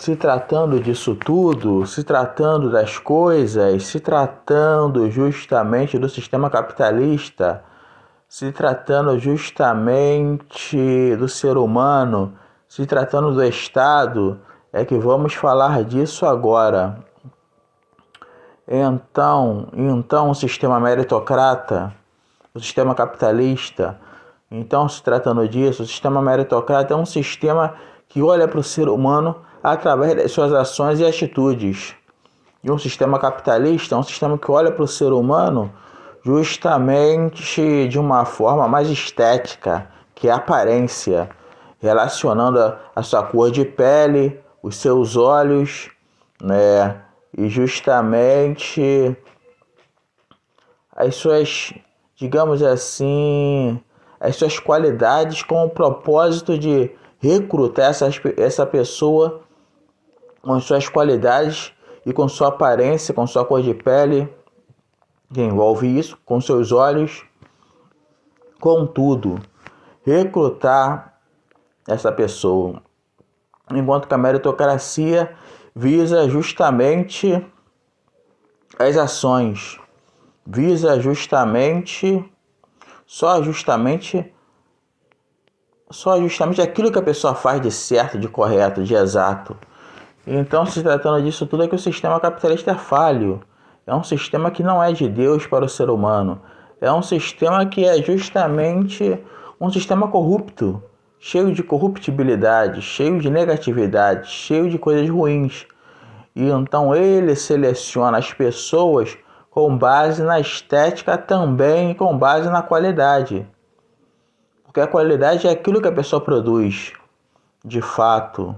se tratando disso tudo, se tratando das coisas, se tratando justamente do sistema capitalista, se tratando justamente do ser humano, se tratando do Estado, é que vamos falar disso agora. Então o sistema meritocrata, o sistema capitalista, então se tratando disso, o sistema meritocrata é um sistema que olha para o ser humano através das suas ações e atitudes. E um sistema capitalista é um sistema que olha para o ser humano justamente de uma forma mais estética, que é a aparência, relacionando a sua cor de pele, os seus olhos, né? E justamente as suas, digamos assim, as suas qualidades com o propósito de recrutar essa pessoa com suas qualidades e com sua aparência, com sua cor de pele, que envolve isso, com seus olhos, com tudo. Recrutar essa pessoa. Enquanto que a meritocracia visa justamente as ações, visa justamente aquilo que a pessoa faz de certo, de correto, de exato. Então, se tratando disso tudo, é que o sistema capitalista é falho. É um sistema que não é de Deus para o ser humano. É um sistema que é justamente um sistema corrupto, cheio de corruptibilidade, cheio de negatividade, cheio de coisas ruins. E então ele seleciona as pessoas com base na estética também e com base na qualidade. Porque a qualidade é aquilo que a pessoa produz, de fato,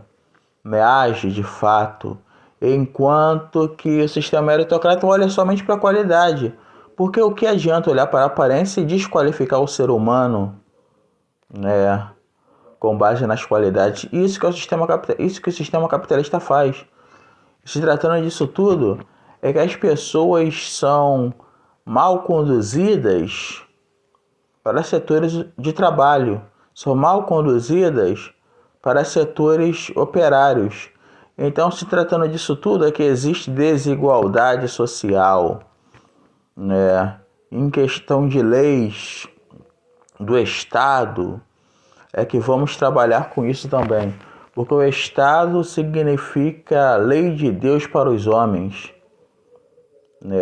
age de fato. Enquanto que o sistema meritocrata olha somente para a qualidade. Porque o que adianta olhar para a aparência e desqualificar o ser humano, né, com base nas qualidades? Isso que o sistema capitalista faz. Se tratando disso tudo, é que as pessoas são mal conduzidas para setores de trabalho, são mal conduzidas para setores operários. Então, se tratando disso tudo, é que existe desigualdade social, né? Em questão de leis do Estado, é que vamos trabalhar com isso também. Porque o Estado significa lei de Deus para os homens.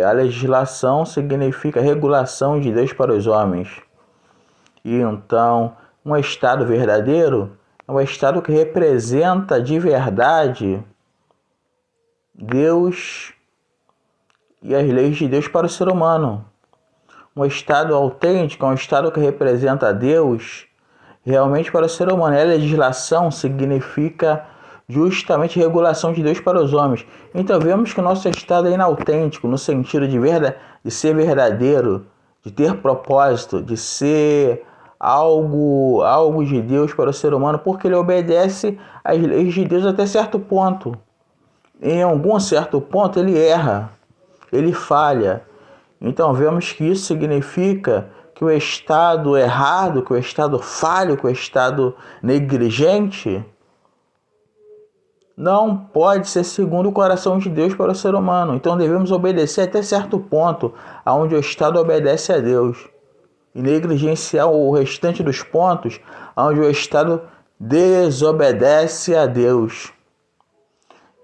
A legislação significa regulação de Deus para os homens. E então, um Estado verdadeiro é um Estado que representa de verdade Deus e as leis de Deus para o ser humano. Um Estado autêntico é um Estado que representa Deus realmente para o ser humano. E a legislação significa justamente regulação de Deus para os homens. Então vemos que o nosso Estado é inautêntico no sentido de ser verdadeiro, de ter propósito, de ser algo de Deus para o ser humano, porque ele obedece às leis de Deus até certo ponto. Em algum certo ponto ele erra, ele falha. Então vemos que isso significa que o Estado errado, que o Estado falho, que o Estado negligente não pode ser segundo o coração de Deus para o ser humano. Então devemos obedecer até certo ponto, aonde o Estado obedece a Deus, e negligenciar o restante dos pontos, onde o Estado desobedece a Deus.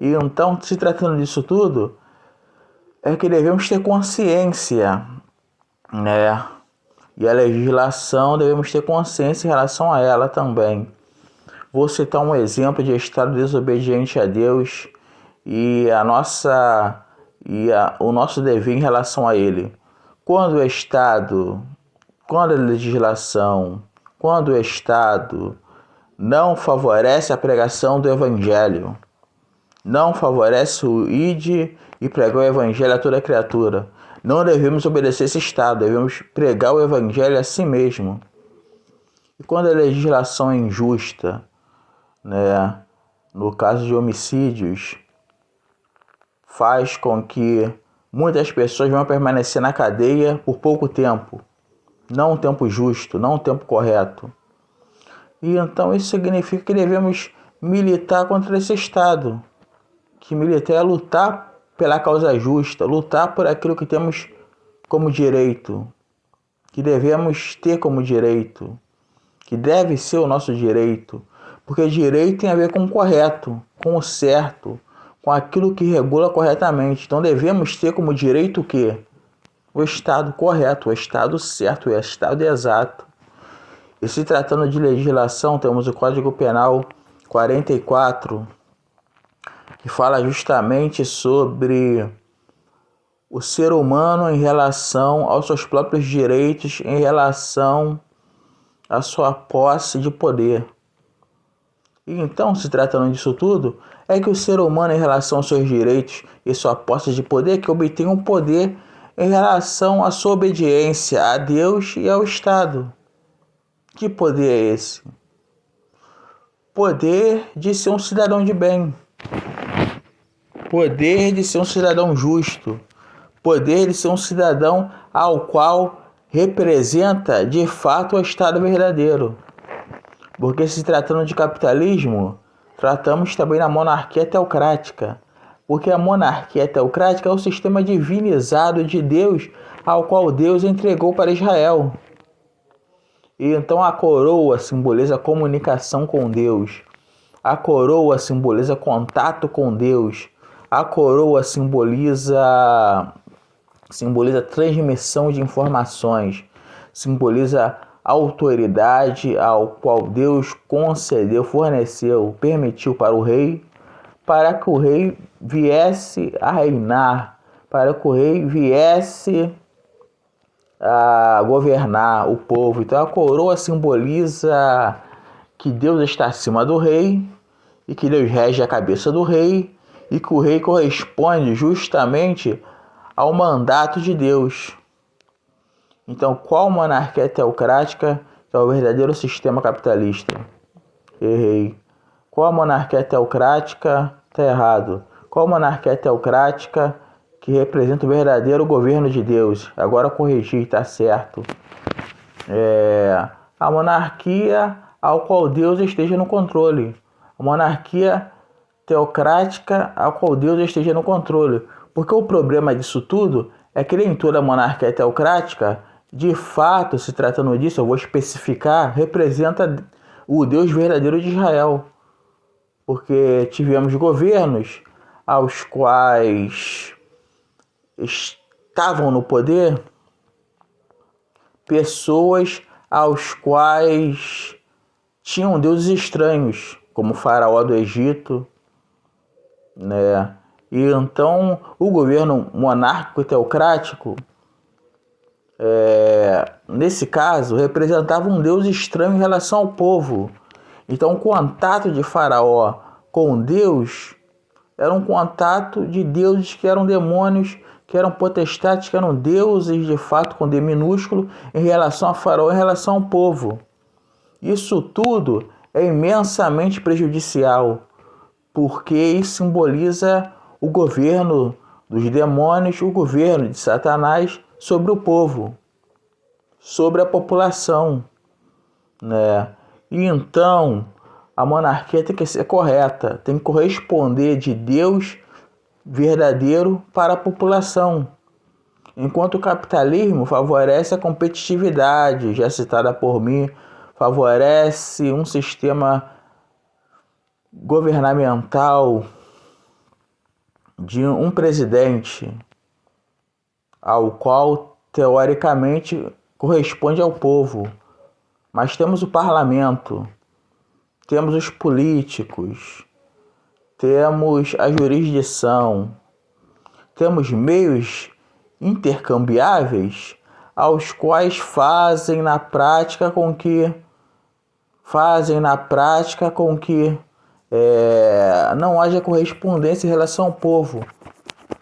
E então, se tratando disso tudo, é que devemos ter consciência, né? E a legislação, devemos ter consciência em relação a ela também. Vou citar um exemplo de Estado desobediente a Deus e o nosso dever em relação a ele. Quando o Estado não favorece a pregação do Evangelho, não favorece o ide e pregar o Evangelho a toda criatura, não devemos obedecer esse Estado, devemos pregar o Evangelho a si mesmo. E quando a legislação é injusta, né, no caso de homicídios, faz com que muitas pessoas vão permanecer na cadeia por pouco tempo, não um tempo justo, não um tempo correto. E então isso significa que devemos militar contra esse Estado, que militar é lutar pela causa justa, lutar por aquilo que temos como direito, que devemos ter como direito, que deve ser o nosso direito, porque direito tem a ver com o correto, com o certo, com aquilo que regula corretamente. Então devemos ter como direito o quê? O estado correto, o estado certo, o estado exato. E se tratando de legislação, temos o Código Penal 44, que fala justamente sobre o ser humano em relação aos seus próprios direitos, em relação à sua posse de poder. E então, se tratando disso tudo, é que o ser humano, em relação aos seus direitos e sua posse de poder, que obtém um poder em relação à sua obediência a Deus e ao Estado. Que poder é esse? Poder de ser um cidadão de bem. Poder de ser um cidadão justo. Poder de ser um cidadão ao qual representa de fato o Estado verdadeiro. Porque se tratando de capitalismo, tratamos também da monarquia teocrática. Porque a monarquia teocrática é o sistema divinizado de Deus, ao qual Deus entregou para Israel. E então a coroa simboliza comunicação com Deus. A coroa simboliza contato com Deus. A coroa simboliza transmissão de informações. Simboliza autoridade ao qual Deus concedeu, forneceu, permitiu para o rei, para que o rei viesse a reinar, para que o rei viesse a governar o povo. Então a coroa simboliza que Deus está acima do rei e que Deus rege a cabeça do rei e que o rei corresponde justamente ao mandato de Deus. Então, qual monarquia teocrática é o verdadeiro sistema capitalista? Errei. Qual monarquia teocrática? Está errado. Qual monarquia teocrática que representa o verdadeiro governo de Deus? Agora corrigi, está certo. A monarquia ao qual Deus esteja no controle. A monarquia teocrática ao qual Deus esteja no controle. Porque o problema disso tudo é que nem toda monarquia teocrática, de fato, se tratando disso, eu vou especificar, representa o Deus verdadeiro de Israel. Porque tivemos governos aos quais estavam no poder pessoas aos quais tinham deuses estranhos, como o faraó do Egito, né? E então o governo monárquico e teocrático, nesse caso, representava um deus estranho em relação ao povo. Então o contato de faraó com Deus era um contato de deuses que eram demônios, que eram potestades, que eram deuses de fato com D minúsculo em relação a faraó, em relação ao povo. Isso tudo é imensamente prejudicial, porque isso simboliza o governo dos demônios, o governo de Satanás sobre o povo, sobre a população, né? E então a monarquia tem que ser correta, tem que corresponder de Deus verdadeiro para a população. Enquanto o capitalismo favorece a competitividade, já citada por mim, favorece um sistema governamental de um presidente, ao qual teoricamente corresponde ao povo. Mas temos o parlamento, temos os políticos, temos a jurisdição, temos meios intercambiáveis aos quais fazem na prática com que não haja correspondência em relação ao povo.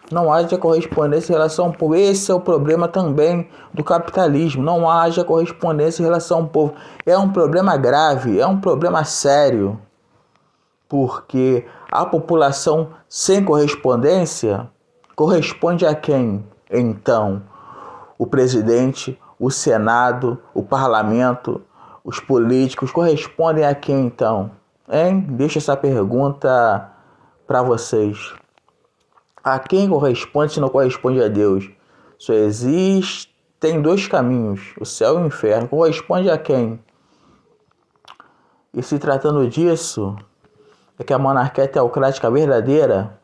Não haja correspondência em relação ao povo. Esse é o problema também do capitalismo. Não haja correspondência em relação ao povo. É um problema grave, é um problema sério. Porque a população sem correspondência corresponde a quem? Então, o presidente, o Senado, o parlamento, os políticos correspondem a quem então? Deixa essa pergunta para vocês. A quem corresponde se não corresponde a Deus? Só existem dois caminhos, o céu e o inferno. Corresponde a quem? E se tratando disso, é que a monarquia teocrática verdadeira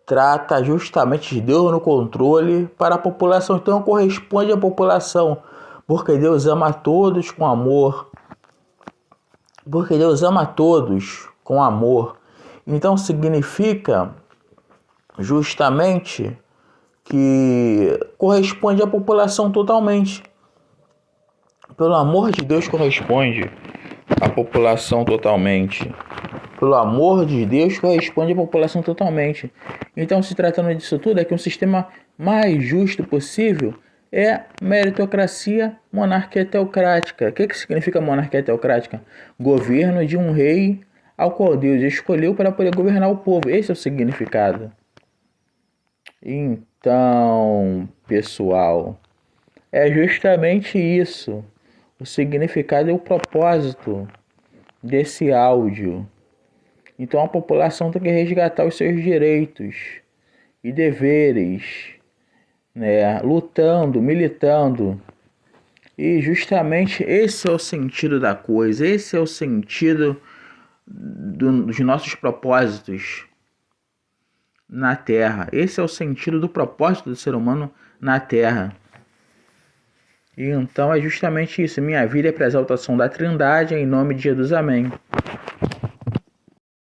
trata justamente de Deus no controle para a população. Então corresponde à população, porque Deus ama todos com amor. Porque Deus ama todos com amor. Então significa justamente que corresponde à população totalmente. Pelo amor de Deus, corresponde à população totalmente. Pelo amor de Deus, corresponde à população totalmente. Então, se tratando disso tudo, é que um sistema mais justo possível é meritocracia, monarquia teocrática. O que significa monarquia teocrática? Governo de um rei ao qual Deus escolheu para poder governar o povo. Esse é o significado. Então, pessoal, é justamente isso. O significado e o propósito desse áudio. Então a população tem que resgatar os seus direitos e deveres, né? Lutando, militando. E justamente esse é o sentido da coisa, esse é o sentido dos nossos propósitos na Terra. Esse é o sentido do propósito do ser humano na Terra. E então é justamente isso. Minha vida é para a exaltação da Trindade, em nome de Jesus. Amém.